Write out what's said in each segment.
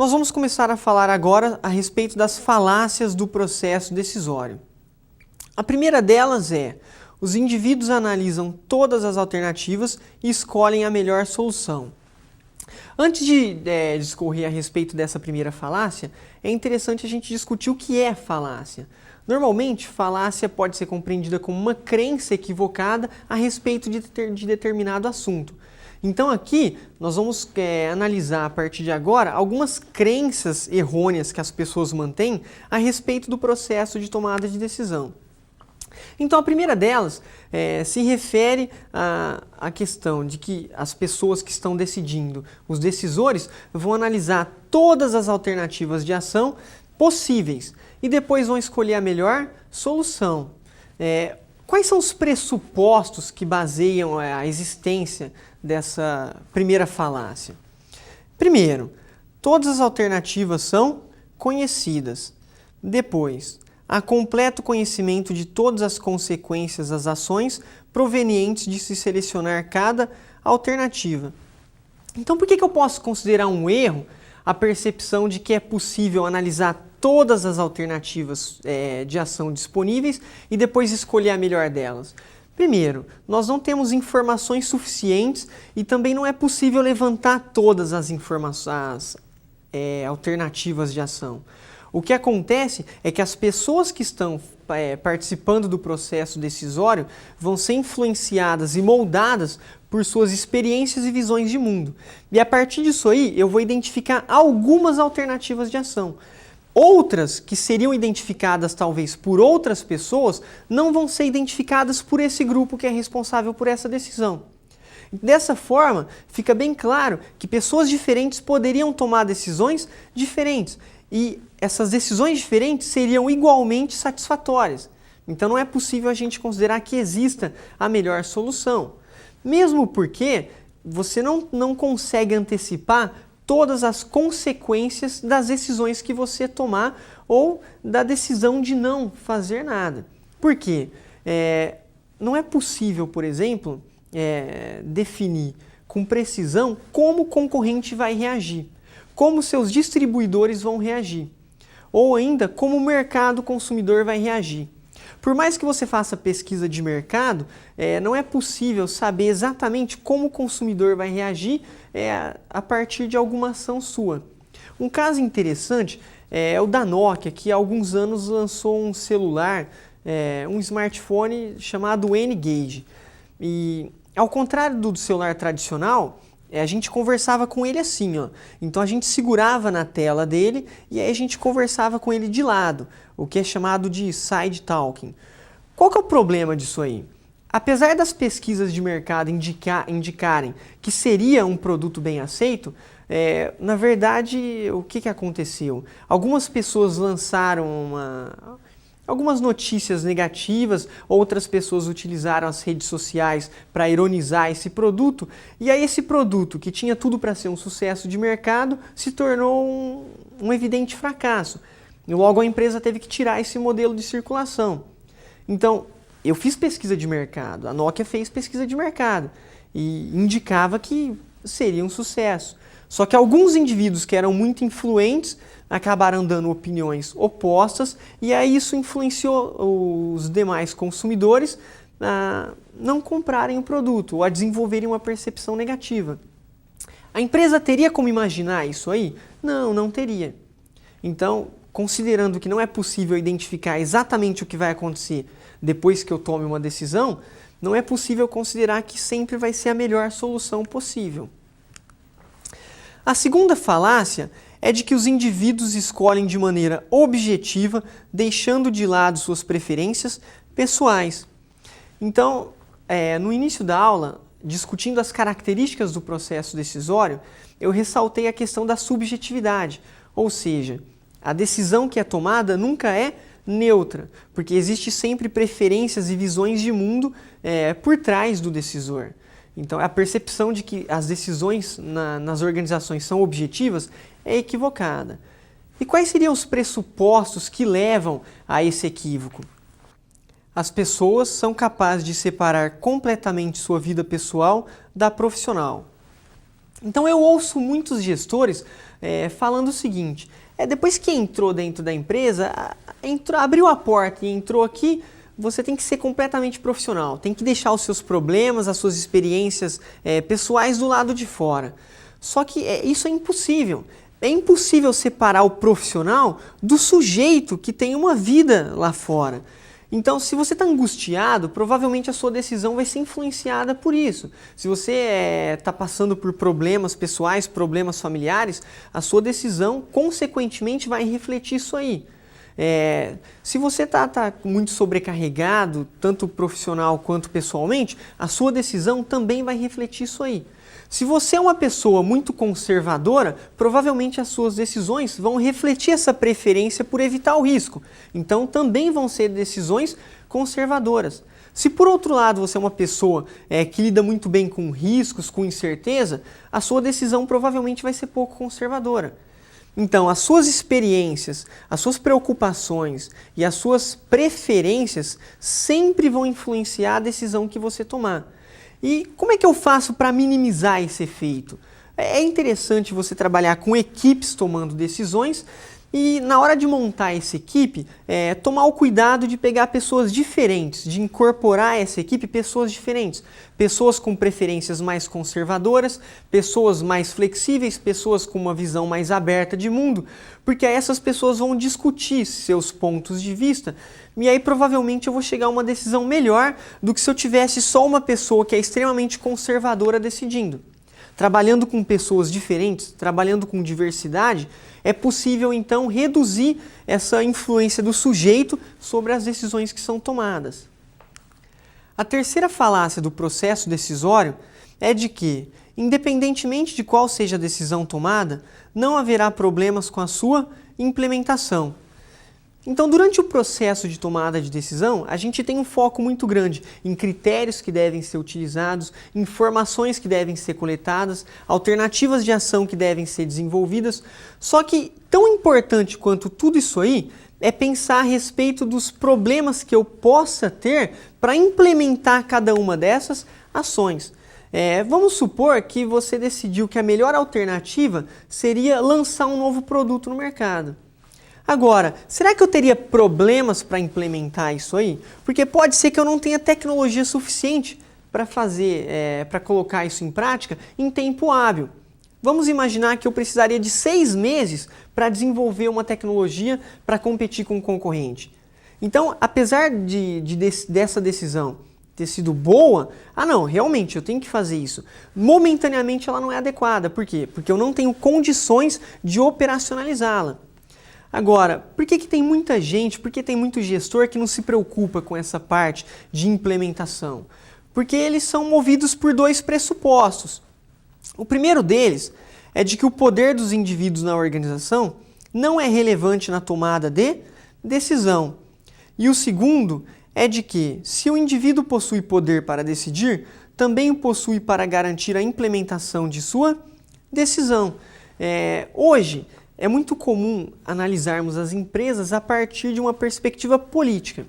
Nós vamos começar a falar agora a respeito das falácias do processo decisório. A primeira delas é: os indivíduos analisam todas as alternativas e escolhem a melhor solução. Antes de discorrer a respeito dessa primeira falácia, é interessante a gente discutir o que é falácia. Normalmente, falácia pode ser compreendida como uma crença equivocada a respeito de determinado assunto. Então aqui nós vamos analisar a partir de agora algumas crenças errôneas que as pessoas mantêm a respeito do processo de tomada de decisão. Então a primeira delas se refere à questão de que as pessoas que estão decidindo, os decisores, vão analisar todas as alternativas de ação possíveis e depois vão escolher a melhor solução. Quais são os pressupostos que baseiam a existência dessa primeira falácia? Primeiro, todas as alternativas são conhecidas. Depois, há completo conhecimento de todas as consequências das ações provenientes de se selecionar cada alternativa. Então, por que eu posso considerar um erro a percepção de que é possível analisar todas as alternativas de ação disponíveis e depois escolher a melhor delas? Primeiro, nós não temos informações suficientes e também não é possível levantar todas as alternativas de ação. O que acontece é que as pessoas que estão participando do processo decisório vão ser influenciadas e moldadas por suas experiências e visões de mundo. E a partir disso aí, eu vou identificar algumas alternativas de ação. Outras, que seriam identificadas talvez por outras pessoas, não vão ser identificadas por esse grupo que é responsável por essa decisão. Dessa forma, fica bem claro que pessoas diferentes poderiam tomar decisões diferentes e essas decisões diferentes seriam igualmente satisfatórias. Então não é possível a gente considerar que exista a melhor solução. Mesmo porque você não consegue antecipar todas as consequências das decisões que você tomar ou da decisão de não fazer nada. Por quê? Não é possível, por exemplo, definir com precisão como o concorrente vai reagir, como seus distribuidores vão reagir, ou ainda como o mercado consumidor vai reagir. Por mais que você faça pesquisa de mercado, não é possível saber exatamente como o consumidor vai reagir a partir de alguma ação sua. Um caso interessante é o da Nokia, que há alguns anos lançou um celular, um smartphone chamado N-Gage. E ao contrário do celular tradicional, a gente conversava com ele assim, ó. Então a gente segurava na tela dele e aí a gente conversava com ele de lado, o que é chamado de side talking. Qual que é o problema disso aí? Apesar das pesquisas de mercado indicarem que seria um produto bem aceito, na verdade, o que aconteceu? Algumas pessoas lançaram algumas notícias negativas, outras pessoas utilizaram as redes sociais para ironizar esse produto, e aí esse produto, que tinha tudo para ser um sucesso de mercado, se tornou um evidente fracasso. E logo a empresa teve que tirar esse modelo de circulação. Então, eu fiz pesquisa de mercado, a Nokia fez pesquisa de mercado e indicava que seria um sucesso. Só que alguns indivíduos que eram muito influentes acabaram dando opiniões opostas e aí isso influenciou os demais consumidores a não comprarem o produto ou a desenvolverem uma percepção negativa. A empresa teria como imaginar isso aí? Não, não teria. Então, considerando que não é possível identificar exatamente o que vai acontecer depois que eu tome uma decisão, não é possível considerar que sempre vai ser a melhor solução possível. A segunda falácia é de que os indivíduos escolhem de maneira objetiva, deixando de lado suas preferências pessoais. Então, no início da aula, discutindo as características do processo decisório, eu ressaltei a questão da subjetividade, ou seja, a decisão que é tomada nunca é neutra, porque existe sempre preferências e visões de mundo por trás do decisor. Então, a percepção de que as decisões nas organizações são objetivas é equivocada. E quais seriam os pressupostos que levam a esse equívoco? As pessoas são capazes de separar completamente sua vida pessoal da profissional. Então eu ouço muitos gestores falando o seguinte, depois que entrou dentro da empresa, abriu a porta e entrou aqui, você tem que ser completamente profissional, tem que deixar os seus problemas, as suas experiências pessoais do lado de fora. Só que isso é impossível. É impossível separar o profissional do sujeito que tem uma vida lá fora. Então, se você está angustiado, provavelmente a sua decisão vai ser influenciada por isso. Se você está passando por problemas pessoais, problemas familiares, a sua decisão, consequentemente, vai refletir isso aí. Se você está muito sobrecarregado, tanto profissional quanto pessoalmente, a sua decisão também vai refletir isso aí. Se você é uma pessoa muito conservadora, provavelmente as suas decisões vão refletir essa preferência por evitar o risco. Então também vão ser decisões conservadoras. Se por outro lado você é uma pessoa que lida muito bem com riscos, com incerteza, a sua decisão provavelmente vai ser pouco conservadora. Então, as suas experiências, as suas preocupações e as suas preferências sempre vão influenciar a decisão que você tomar. E como é que eu faço para minimizar esse efeito? É interessante você trabalhar com equipes tomando decisões e na hora de montar essa equipe, tomar o cuidado de pegar pessoas diferentes, de incorporar a essa equipe pessoas diferentes. Pessoas com preferências mais conservadoras, pessoas mais flexíveis, pessoas com uma visão mais aberta de mundo, porque aí essas pessoas vão discutir seus pontos de vista e aí provavelmente eu vou chegar a uma decisão melhor do que se eu tivesse só uma pessoa que é extremamente conservadora decidindo. Trabalhando com pessoas diferentes, trabalhando com diversidade, é possível então reduzir essa influência do sujeito sobre as decisões que são tomadas. A terceira falácia do processo decisório é de que, independentemente de qual seja a decisão tomada, não haverá problemas com a sua implementação. Então, durante o processo de tomada de decisão, a gente tem um foco muito grande em critérios que devem ser utilizados, informações que devem ser coletadas, alternativas de ação que devem ser desenvolvidas. Só que, tão importante quanto tudo isso aí, é pensar a respeito dos problemas que eu possa ter para implementar cada uma dessas ações. Vamos supor que você decidiu que a melhor alternativa seria lançar um novo produto no mercado. Agora, será que eu teria problemas para implementar isso aí? Porque pode ser que eu não tenha tecnologia suficiente para para colocar isso em prática em tempo hábil. Vamos imaginar que eu precisaria de 6 meses para desenvolver uma tecnologia para competir com o concorrente. Então, apesar dessa decisão ter sido boa, não, realmente eu tenho que fazer isso. Momentaneamente ela não é adequada. Por quê? Porque eu não tenho condições de operacionalizá-la. Agora, por que tem muita gente, por que tem muito gestor que não se preocupa com essa parte de implementação? Porque eles são movidos por 2 pressupostos. O primeiro deles é de que o poder dos indivíduos na organização não é relevante na tomada de decisão. E o segundo é de que, se o indivíduo possui poder para decidir, também o possui para garantir a implementação de sua decisão. Hoje, é muito comum analisarmos as empresas a partir de uma perspectiva política.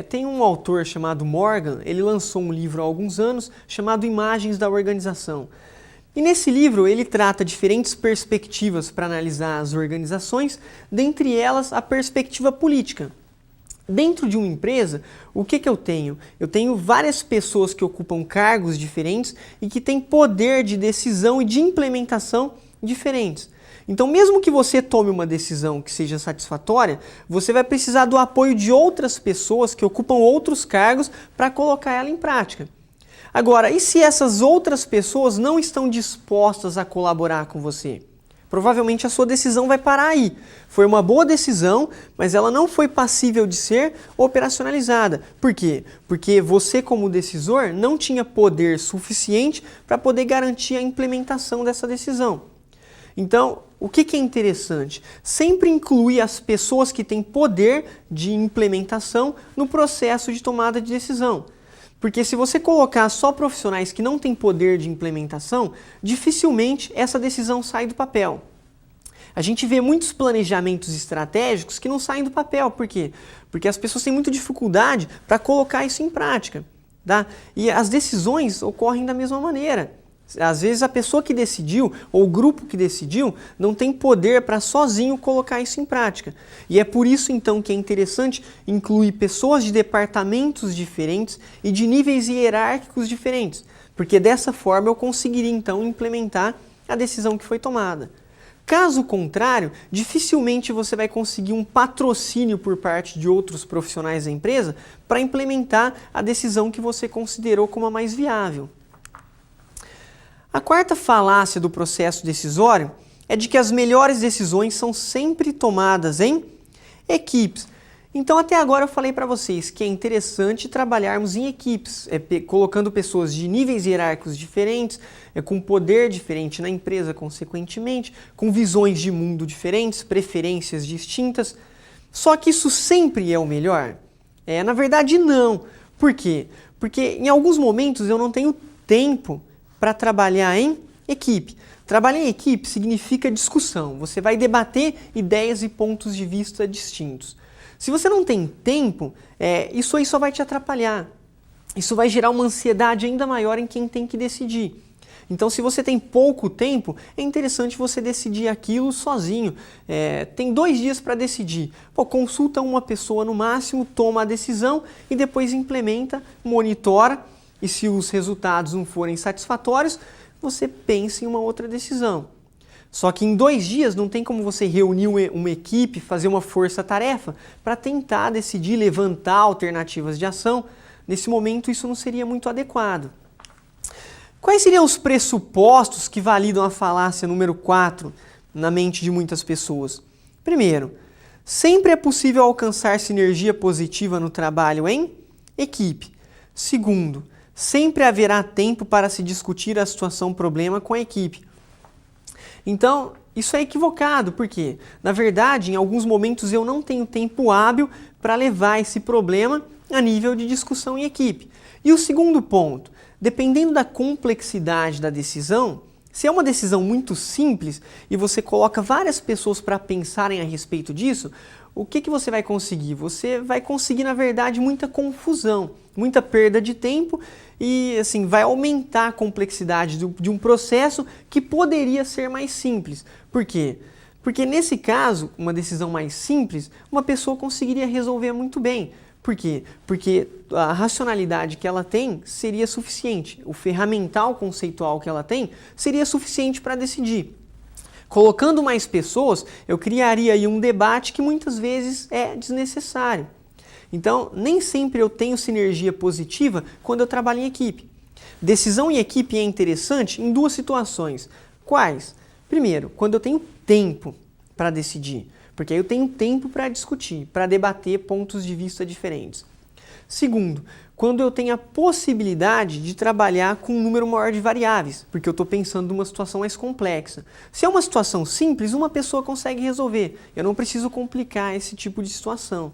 Tem um autor chamado Morgan, ele lançou um livro há alguns anos chamado Imagens da Organização. E nesse livro ele trata diferentes perspectivas para analisar as organizações, dentre elas a perspectiva política. Dentro de uma empresa, o que eu tenho? Eu tenho várias pessoas que ocupam cargos diferentes e que têm poder de decisão e de implementação diferentes. Então, mesmo que você tome uma decisão que seja satisfatória, você vai precisar do apoio de outras pessoas que ocupam outros cargos para colocar ela em prática. Agora, e se essas outras pessoas não estão dispostas a colaborar com você? Provavelmente a sua decisão vai parar aí. Foi uma boa decisão, mas ela não foi passível de ser operacionalizada. Por quê? Porque você, como decisor, não tinha poder suficiente para poder garantir a implementação dessa decisão. Então, o que é interessante? Sempre incluir as pessoas que têm poder de implementação no processo de tomada de decisão. Porque se você colocar só profissionais que não têm poder de implementação, dificilmente essa decisão sai do papel. A gente vê muitos planejamentos estratégicos que não saem do papel. Por quê? Porque as pessoas têm muita dificuldade para colocar isso em prática. Tá? E as decisões ocorrem da mesma maneira. Às vezes a pessoa que decidiu, ou o grupo que decidiu, não tem poder para sozinho colocar isso em prática. E é por isso então que é interessante incluir pessoas de departamentos diferentes e de níveis hierárquicos diferentes, porque dessa forma eu conseguiria então implementar a decisão que foi tomada. Caso contrário, dificilmente você vai conseguir um patrocínio por parte de outros profissionais da empresa para implementar a decisão que você considerou como a mais viável. A quarta falácia do processo decisório é de que as melhores decisões são sempre tomadas em equipes. Então, até agora eu falei para vocês que é interessante trabalharmos em equipes, colocando pessoas de níveis hierárquicos diferentes, com poder diferente na empresa, consequentemente, com visões de mundo diferentes, preferências distintas. Só que isso sempre é o melhor? Na verdade, não. Por quê? Porque em alguns momentos eu não tenho tempo para trabalhar em equipe. Trabalhar em equipe significa discussão. Você vai debater ideias e pontos de vista distintos. Se você não tem tempo, isso aí só vai te atrapalhar. Isso vai gerar uma ansiedade ainda maior em quem tem que decidir. Então, se você tem pouco tempo, é interessante você decidir aquilo sozinho. Tem 2 dias para decidir. Consulta uma pessoa no máximo, toma a decisão e depois implementa, monitora. E se os resultados não forem satisfatórios, você pensa em uma outra decisão. Só que em 2 dias não tem como você reunir uma equipe, fazer uma força-tarefa para tentar decidir, levantar alternativas de ação. Nesse momento isso não seria muito adequado. Quais seriam os pressupostos que validam a falácia número 4 na mente de muitas pessoas? Primeiro, sempre é possível alcançar sinergia positiva no trabalho em equipe. Segundo, sempre haverá tempo para se discutir a situação-problema com a equipe. Então, isso é equivocado, porque, na verdade, em alguns momentos eu não tenho tempo hábil para levar esse problema a nível de discussão em equipe. E o segundo ponto, dependendo da complexidade da decisão, se é uma decisão muito simples e você coloca várias pessoas para pensarem a respeito disso, o que você vai conseguir? Você vai conseguir, na verdade, muita confusão, muita perda de tempo e assim, vai aumentar a complexidade de um processo que poderia ser mais simples. Por quê? Porque nesse caso, uma decisão mais simples, uma pessoa conseguiria resolver muito bem. Por quê? Porque a racionalidade que ela tem seria suficiente, o ferramental conceitual que ela tem seria suficiente para decidir. Colocando mais pessoas, eu criaria aí um debate que muitas vezes é desnecessário. Então, nem sempre eu tenho sinergia positiva quando eu trabalho em equipe. Decisão em equipe é interessante em 2 situações. Quais? Primeiro, quando eu tenho tempo para decidir, porque aí eu tenho tempo para discutir, para debater pontos de vista diferentes. Segundo, quando eu tenho a possibilidade de trabalhar com um número maior de variáveis, porque eu estou pensando numa situação mais complexa. Se é uma situação simples, uma pessoa consegue resolver. Eu não preciso complicar esse tipo de situação.